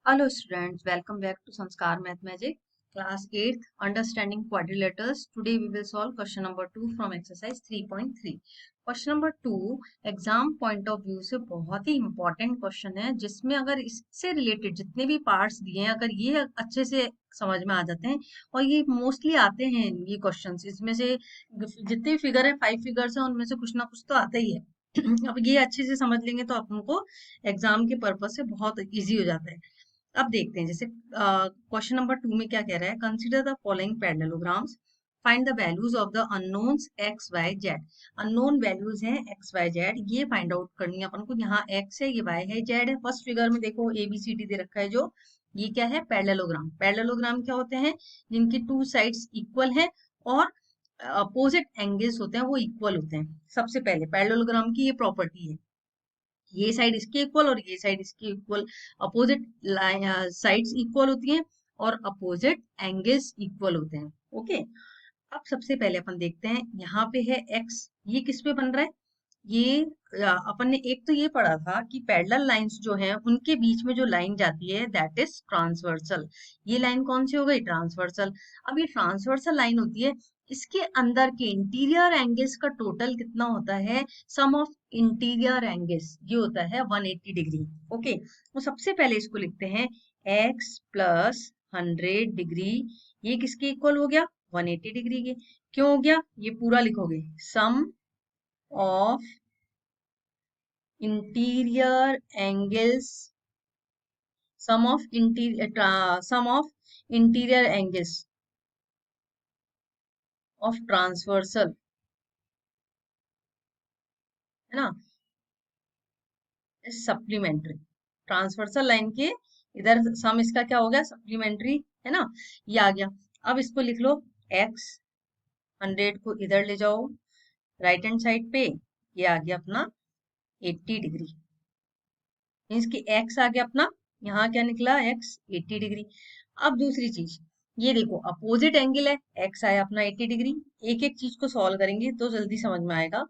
Hello students, welcome back to Sanskar Math Magic, class 8th, understanding quadrilaters. Today we will solve question number 2 from exercise 3.3. Question number 2 exam point of view से बहुत ही important question है, जिसमें अगर इससे related जितने भी parts दिए हैं अगर ये अच्छे से समझ में आ जाते हैं, और ये मोस्टली आते हैं ये क्वेश्चंस, इसमें से जितने फिगर है 5 फिगर्स हैं उनमें से कुछ ना कुछ तो आता ही है। अब ये अच्छे से समझ लेंगे तो अपन को एग्जाम के पर्पज से बहुत इजी हो जाता है। अब देखते हैं, जैसे क्वेश्चन नंबर 2 में क्या कह रहा है, consider the following parallelograms, find the values of the unknowns x y z. Unknown values हैं एक्स वाई जेड, ये फाइंड आउट करनी है अपन को। यहाँ एक्स है, ये वाई है, जेड है। फर्स्ट फिगर में देखो ए बी सी डी दे रखा है, जो ये क्या है, पैरेललोग्राम। पैरेललोग्राम क्या होते हैं, जिनकी टू साइड्स इक्वल है और अपोजिट एंगल्स होते हैं वो इक्वल होते हैं। सबसे पहले पैरेललोग्राम की ये प्रॉपर्टी है, ये साइड इसके इक्वल और ये साइड इसके इक्वल, अपोजिट साइड्स इक्वल होती हैं और अपोजिट एंगल्स इक्वल होते हैं। ओके, अब सबसे पहले अपन देखते हैं, यहाँ पे है x, ये किस पे बन रहा है, ये अपन ने एक तो ये पढ़ा था कि पैरेलल लाइंस जो हैं उनके बीच में जो लाइन जाती है दैट इज ट्रांसवर्सल। ये लाइन कौन सी हो गई, ट्रांसवर्सल। अब ये ट्रांसवर्सल लाइन होती है, इसके अंदर के इंटीरियर एंगल्स का टोटल कितना होता है, सम ऑफ इंटीरियर एंगल्स, ये होता है 180 डिग्री। ओके, तो सबसे पहले इसको लिखते हैं x प्लस 100 डिग्री, ये किसके इक्वल हो गया, 180 डिग्री के। क्यों हो गया, ये पूरा लिखोगे, sum of interior angles, sum of interior angles of transversal, है ना, सप्लीमेंट्री। ट्रांसवर्सल लाइन के इधर सम इसका क्या हो गया, सप्लीमेंट्री, है ना, ये आ गया। अब इसको लिख लो, x 100 को इधर ले जाओ राइट हैंड साइड पे, ये आ गया अपना 80 डिग्री, मीन्स कि x आ गया अपना, यहाँ क्या निकला, x 80 डिग्री। अब दूसरी चीज, ये देखो अपोजिट एंगल है, x आया अपना 80 डिग्री। एक एक चीज को सॉल्व करेंगे तो जल्दी समझ में आएगा।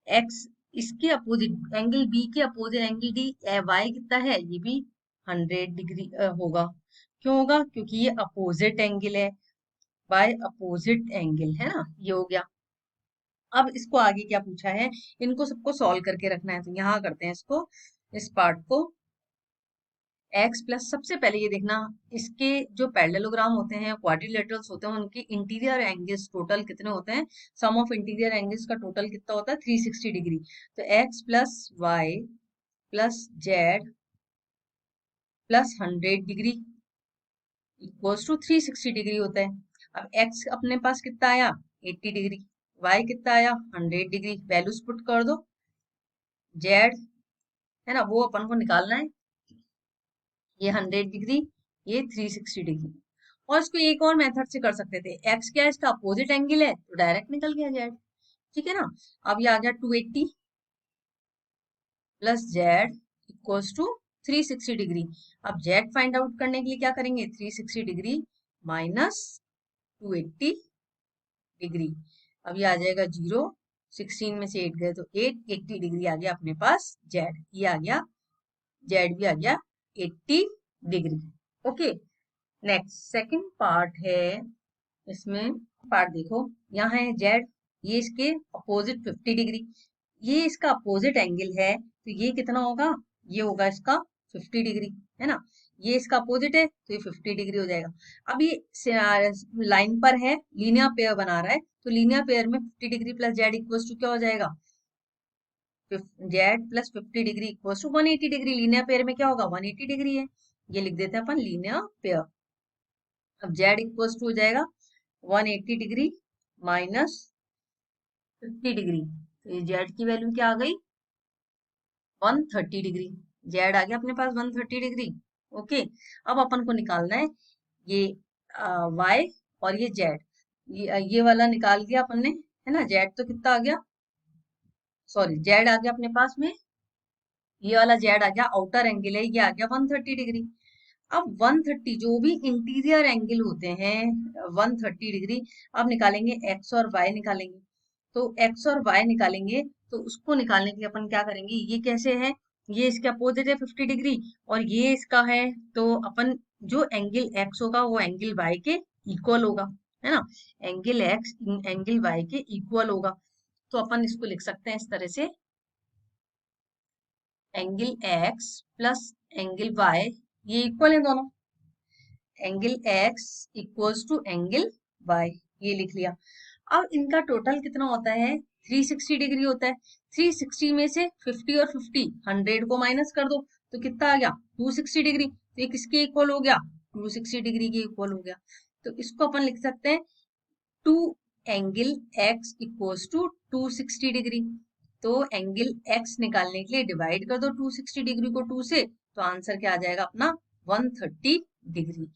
x इसके अपोजिट एंगल b के अपोजिट एंगल d, y कितना है, ये भी 100 डिग्री होगा। क्यों होगा, क्योंकि ये अपोजिट एंगल है, बाय अपोजिट एंगल, है ना, ये हो गया। अब इसको आगे क्या पूछा है, इनको सबको सॉल्व करके रखना है, तो यहाँ करते हैं इसको, इस पार्ट को। एक्स प्लस, सबसे पहले ये देखना, इसके जो पैरेललोग्राम होते हैं, क्वाड्रिलेटरल्स होते हैं, उनके इंटीरियर एंगल्स टोटल कितने होते हैं, सम ऑफ इंटीरियर एंगल्स का टोटल कितना होता है, 360 डिग्री। तो x plus y plus z plus 100 degree equals to 360 degree होता है। अब एक्स अपने पास कितना आया, 80 डिग्री, वाई कितना आया, 100 डिग्री, वैल्यूज पुट कर दो। जेड है ना, वो अपन को निकालना है, ये 100 डिग्री, ये 360 डिग्री। और इसको एक और मेथड से कर सकते थे, एक्स क्या है, इसका अपोजिट एंगल है तो डायरेक्ट निकल गया जेड, ठीक है ना। अब ये आ गया 280 plus z equals to 360 degree. अब जेड फाइंड आउट करने के लिए क्या करेंगे, 360 डिग्री माइनस 280 डिग्री। अब ये आ जाएगा 0, 16 में से 8 गए तो 80 डिग्री आ गया अपने पास जेड, ये आ गया, जेड भी आ गया 80 degree. Okay, next second part है, इसमें पार्ट देखो, यहाँ है जेड, ये इसके अपोजिट 50 डिग्री, ये इसका अपोजिट एंगल है, तो ये कितना होगा, ये होगा इसका 50 डिग्री, है ना, ये इसका अपोजिट है तो ये 50 डिग्री हो जाएगा। अब ये लाइन पर है, लीनियर पेयर बना रहा है, तो लीनियर पेयर में 50 degree plus z equals to क्या हो जाएगा, z plus 50 degree equals to 180 degree. Linear pair में क्या होगा, 180 डिग्री है, ये लिख देते हैं अपन लीनियर पेयर। अब जेड इक्वल्स टू हो जाएगा 180 डिग्री माइनस 50 डिग्री, तो ये जेड की वैल्यू क्या आ गई, 130 डिग्री। जेड आ गया अपने पास 130 डिग्री। ओके, अब अपन को निकालना है ये वाई और ये जेड, ये वाला निकाल दिया अपन ने, है ना, जेड तो कितना आ गया, सॉरी जेड आ गया अपने पास में, ये वाला जेड आ गया, आउटर एंगल है, ये आ गया 130 डिग्री। अब 130 जो भी इंटीरियर एंगल होते हैं 130 डिग्री, अब निकालेंगे एक्स और वाई निकालेंगे। तो एक्स और वाई निकालेंगे तो उसको निकालने के लिए अपन क्या करेंगे, ये कैसे है, ये इसके अपोजिट है 50 डिग्री, और ये इसका है, तो अपन जो एंगल एक्स होगा वो एंगल वाई के इक्वल होगा, है ना। एंगल एक्स एंगल वाई के इक्वल होगा, तो अपन इसको लिख सकते हैं इस तरह से, angle x plus angle y, ये इक्वल है दोनों, angle x equals to angle y, ये लिख लिया। अब इनका टोटल कितना होता है, 360 डिग्री होता है। 360 में से 50 और 50 100 को माइनस कर दो, तो कितना आ गया, 260 डिग्री। तो ये किसके इक्वल हो गया, 260 डिग्री के इक्वल हो गया। तो इसको अपन लिख सकते हैं, two angle x equals to 260 degree. तो एंगल एक्स निकालने के लिए डिवाइड कर दो 260 डिग्री को 2 से, तो आंसर क्या आ जाएगा अपना, 130 डिग्री।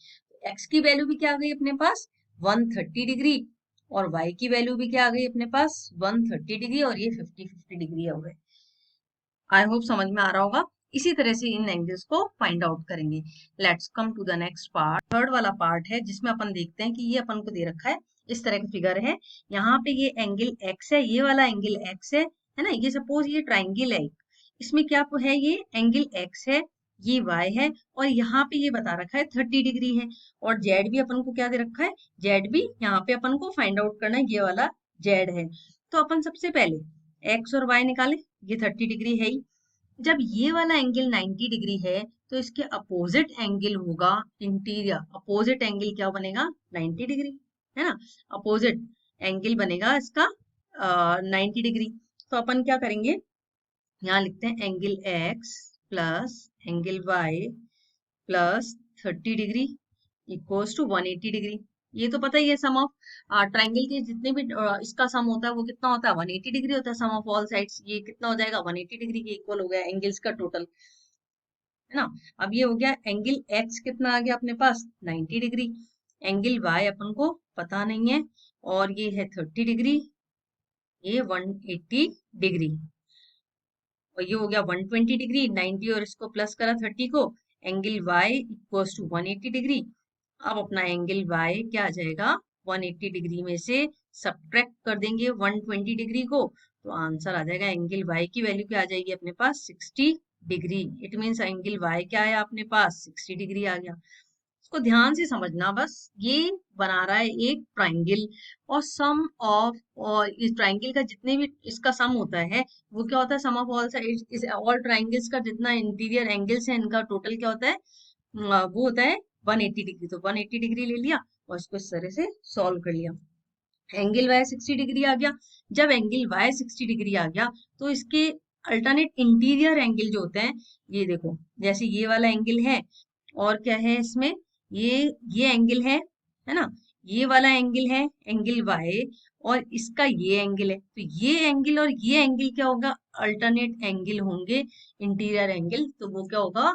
एक्स की वैल्यू भी क्या आ गई अपने पास, 130 डिग्री, और y की वैल्यू भी क्या आ गई अपने पास, 130 डिग्री, और ये 50 डिग्री हो गए। आई होप समझ में आ रहा होगा। इसी तरह से इन एंगल्स को फाइंड आउट करेंगे। Let's come to the next part, third वाला पार्ट है, जिसमें अपन देखते हैं कि ये अपन को दे रखा है, इस तरह का फिगर है। यहाँ पे ये एंगल x है, ये वाला एंगल x है ना। ये सपोज ये ट्राइंगल है, इसमें क्या है, ये एंगल x है, ये y है, और यहाँ पे ये बता रखा है 30 डिग्री है, और z भी अपन को क्या दे रखा है, z भी यहाँ पे अपन को फाइंड आउट करना है, ये वाला z है। तो अपन सबसे पहले x और y निकाले, ये 30 डिग्री है ही। जब ये वाला एंगल 90 डिग्री है, तो इसके अपोजिट एंगल होगा इंटीरियर, अपोजिट एंगल क्या बनेगा, 90 डिग्री, है ना। अपोजिट एंगल बनेगा इसका 90 डिग्री। तो अपन क्या करेंगे, यहाँ लिखते हैं angle x plus angle y plus 30 degree equals to 180 degree. ये तो पता ही है, सम ऑफ ट्राइंगल के जितने भी इसका सम होता है वो कितना होता है, 180 डिग्री होता है, सम ऑफ ऑल साइड्स। ये कितना हो जाएगा, 180 डिग्री के इक्वल हो गया एंगल्स का टोटल, है ना। अब ये हो गया एंगल x, कितना आ गया अपने पास, 90 डिग्री। एंगल y अपन को पता नहीं है, और ये है 30 डिग्री, ये 180 डिग्री, और ये हो गया 120 डिग्री। 90 और इसको प्लस करा 30 को, angle y equals to 180 degree. अब अपना एंगल y क्या आ जाएगा, 180 डिग्री में से सब्ट्रैक्ट कर देंगे 120 डिग्री को, तो आंसर आ जाएगा, एंगल y की वैल्यू क्या आ जाएगी अपने पास, 60 degree. It means angle y क्या आया अपने पास, 60 डिग्री आ गया। इसको ध्यान से समझना, बस ये बना रहा है एक ट्राइंगल, और सम ऑफ, और इस ट्राइंगल का जितने भी इसका सम होता है वो क्या होता है, sum of all sides, all triangles का जितना इंटीरियर एंगल्स है इनका टोटल क्या होता है, वो होता है 180 डिग्री। तो 180 डिग्री ले लिया और इसको इस तरह से सॉल्व कर लिया। एंगल वाई 60 डिग्री आ गया। जब एंगल वाई 60 डिग्री आ गया, तो इसके अल्टरनेट इंटीरियर एंगल जो होते हैं, ये देखो, जैसे ये वाला एंगल है, और क्या है इसमें, ये एंगल है ना, ये वाला एंगल है एंगल वाई, और इसका ये एंगल है, तो ये एंगल और ये एंगल क्या होगा, अल्टरनेट एंगल होंगे इंटीरियर एंगल। तो वो क्या होगा,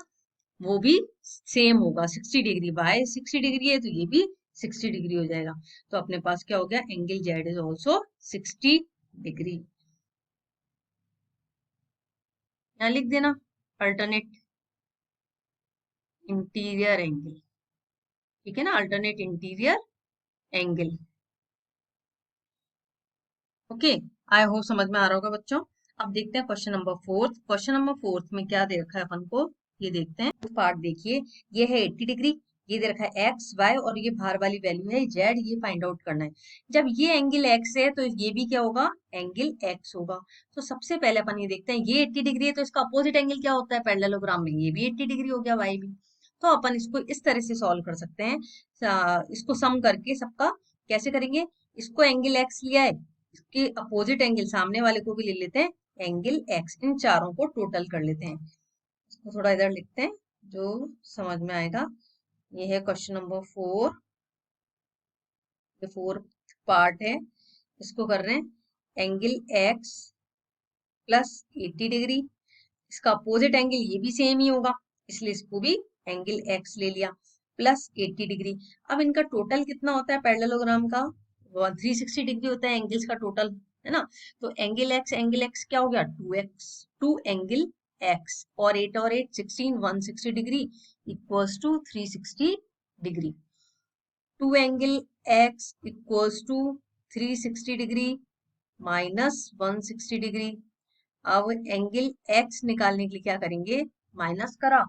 वो भी सेम होगा, 60 डिग्री बाय 60 डिग्री है, तो ये भी 60 डिग्री हो जाएगा। तो अपने पास क्या हो गया, angle Z is also 60 degree. यहाँ लिख देना अल्टरनेट इंटीरियर एंगल, ठीक है ना, alternate interior angle. Okay, I hope समझ में आ रहा होगा बच्चों। अब देखते हैं question number fourth. Question number fourth में क्या दे रखा है अपन को, ये देखते हैं। पार्ट देखिए, ये है 80 डिग्री, ये दे रखा है एक्स वाई, और ये बाहर वाली वैल्यू है जेड, ये फाइंड आउट करना है। जब ये एंगल एक्स है, तो ये भी क्या होगा, एंगल एक्स होगा। तो सबसे पहले अपन ये देखते हैं, ये 80 डिग्री है, तो इसका अपोजिट एंगल क्या होता है पैरेललोग्राम में, ये भी 80 डिग्री हो गया, वाई भी। तो अपन इसको इस तरह से सॉल्व कर सकते हैं, इसको सम करके सबका। कैसे करेंगे, इसको एंगल एक्स लिया है, इसके अपोजिट एंगल सामने वाले को भी ले लेते हैं एंगल एक्स, इन चारों को टोटल कर लेते हैं। इसको थोड़ा इधर लिखते हैं जो समझ में आएगा। ये है क्वेश्चन नंबर 4, ये 4th पार्ट है। इसको कर रहे हैं एंगल एक्स प्लस 80 डिग्री, इसका अपोजिट एंगल ये भी सेम ही होगा, इसलिए इसको भी एंगल एक्स ले लिया, प्लस 80 डिग्री। अब इनका टोटल कितना होता है पैरेललोग्राम का, 360 डिग्री होता है एंगल्स का टोटल, है ना। तो एंगल एक्स क्या हो गया, 2x, 2 एंगल एक्स, और 8 और 8 16, 160 degree equals to 360 degree. 2 angle x equals to 360 degree minus 160 degree, अब एंगल एक्स निकालने के लिए क्या करेंगे, माइनस करा,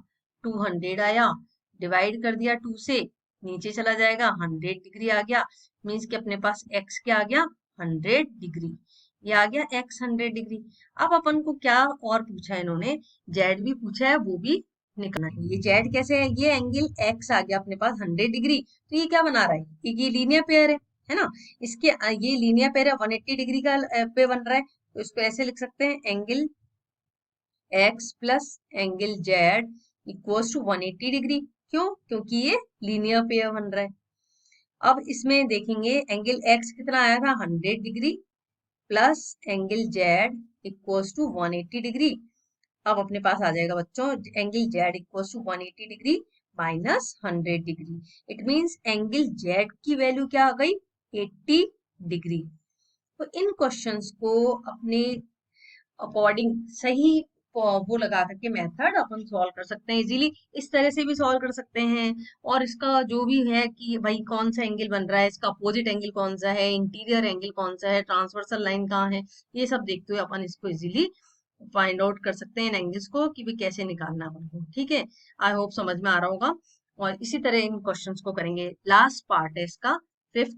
200 आया, डिवाइड कर दिया 2 से, नीचे चला जाएगा, 100 डिग्री आ गया, मीन्स कि अपने पास एक्स क्या आ गया, 100 डिग्री, ये आ गया एक्स 100 डिग्री। अब अपन को क्या और पूछा है इन्होंने, जेड भी पूछा है, वो भी निकलना है। ये जेड कैसे है, ये एंगल एक्स आ गया अपने पास 100 डिग्री, तो ये क्या बना रहा है, ये लीनियर पेयर है ना, इसके ये लीनियर पेयर है, 180 डिग्री का पे बन रहा है, तो इसको ऐसे लिख सकते हैं, angle x plus angle z equals to 180 degree. क्यों, क्योंकि ये लीनियर पेयर बन रहा है। अब इसमें देखेंगे एंगल एक्स कितना आया था, 100 degree plus angle z equals to 180 degree. अब अपने पास आ जाएगा बच्चों, angle z equals to 180 degree minus 100 degree. It means angle z की वैल्यू क्या आ गई, 80 डिग्री। तो इन क्वेश्चंस को अपने अकॉर्डिंग सही वो लगा करके मेथड अपन सॉल्व कर सकते हैं इजीली। इस तरह से भी सॉल्व कर सकते हैं, और इसका जो भी है कि भाई कौन सा एंगल बन रहा है, इसका अपोजिट एंगल कौन सा है, इंटीरियर एंगल कौन सा है, ट्रांसवर्सल लाइन कहाँ है, ये सब देखते हुए अपन इसको इजीली फाइंड आउट कर सकते हैं इन एंगल्स को, कि भी कैसे निकालना है अपन को। ठीक है, आई होप समझ में आ रहा होगा। और इसी तरह इन क्वेश्चंस को करेंगे। लास्ट पार्ट है इसका, फिफ्थ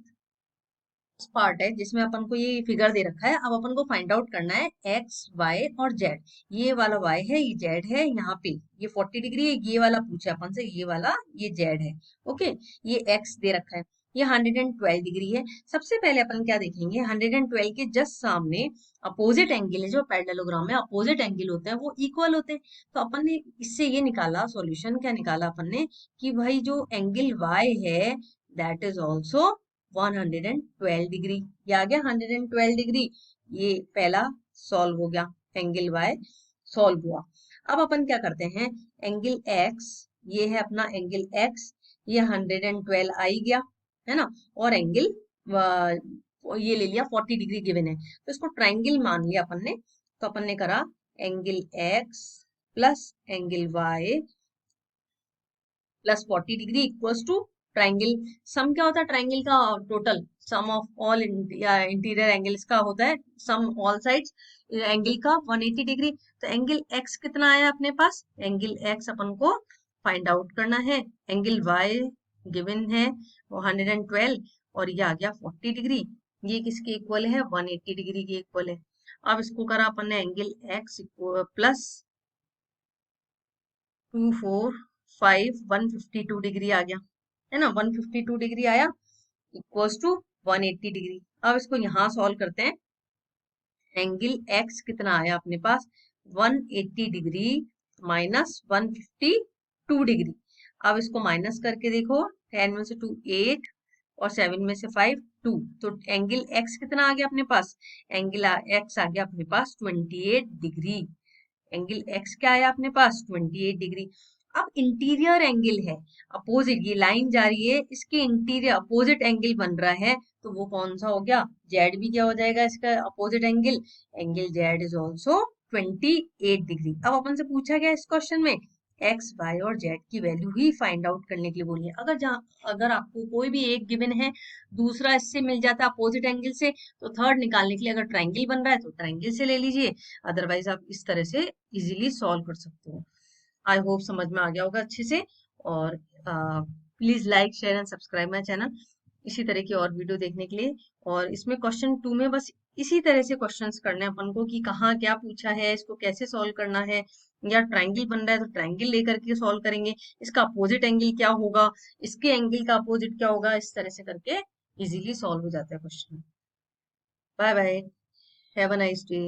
पार्ट है, जिसमें अपन को ये फिगर दे रखा है। अब अपन को फाइंड आउट करना है एक्स वाई और जेड। ये वाला वाई है, ये जेड है, यहाँ पे ये 40 डिग्री है, ये वाला पूछा अपन से, ये वाला ये जेड है। ओके, ये एक्स दे रखा है, ये 112 डिग्री है। सबसे पहले अपन क्या देखेंगे, 112 के जस्ट सामने अपोजिट एंगल है, जो पैरेललोग्राम में अपोजिट एंगल होते हैं वो इक्वल होते हैं। तो अपन ने इससे ये निकाला, सॉल्यूशन क्या निकाला अपन ने, कि भाई जो एंगल वाई है दैट इज ऑल्सो 112 डिग्री। ये आ गया 112 डिग्री, ये पहला सॉल्व हो गया, एंगल वाई सॉल्व हुआ। अब अपन क्या करते हैं, एंगल एक्स, ये है अपना एंगल एक्स, ये 112 आ ही गया है ना, और एंगल ये ले लिया 40 डिग्री गिवन है, तो इसको ट्राइंगल मान लिया अपन ने। तो अपन ने करा angle x plus angle y plus 40 degree equals to triangle. सम क्या होता है ट्राइंगल का, total sum of all interior angles का होता है, सम ऑल साइड्स एंगल का 180 डिग्री। तो एंगल एक्स कितना आया अपने पास, एंगल एक्स अपन को फाइंड आउट करना है। एंगल वाई गिवन है वो 112, और ये आ गया 40 डिग्री, ये किसके इक्वल है, 180 डिग्री के इक्वल है। अब इसको करा अपन ने एंगल एक्स प्लस 245 152 डिग्री आ गया है ना, 152 डिग्री आया इक्वल्स टू 180 डिग्री। अब इसको यहाँ सॉल्व करते हैं, एंगल एक्स कितना आया अपने पास, 180 डिग्री माइनस 152 डिग्री। अब इसको माइनस करके देखो, 10 में से 2 8 और 7 में से 5 2, तो एंगल एक्स कितना आ गया अपने पास, एंगल एक्स आ गया अपने पास 28 डिग्री। एंगल एक्स क्या आया अपने पास, 28 डिग्री। अब इंटीरियर एंगल है, अपोजिट, ये लाइन जा रही है, इसके इंटीरियर अपोजिट एंगल बन रहा है, तो वो कौन सा हो गया, जेड भी क्या हो जाएगा इसका opposite angle, angle Z is also 28 degree. अब अपन से पूछा गया इस क्वेश्चन में एक्स वाई और जेड की वैल्यू ही फाइंड आउट करने के लिए बोली है। अगर आपको कोई भी एक गिवन है, दूसरा इससे मिल जाता है अपोजिट एंगल से, तो थर्ड निकालने के लिए अगर ट्राइंगल बन रहा है तो ट्राइंगल से ले लीजिए, अदरवाइज आप इस तरह से इजीली सॉल्व कर सकते हो। आई होप समझ में आ गया होगा अच्छे से। और please like share and subscribe my channel इसी तरह की और वीडियो देखने के लिए। और इसमें क्वेश्चन 2 में बस इसी तरह से क्वेश्चंस करने हैं अपन को, कि कहाँ क्या पूछा है, इसको कैसे सॉल्व करना है, या ट्राइंगल बन रहा है तो ट्राइंगल लेकर के सॉल्व करेंगे, इसका अपोजिट एंगल क्या होगा, इसके एंगल का अपोजिट क्या होगा, इस तरह से करके इजीली सॉल्व हो जाता है question. Bye bye, have a nice day.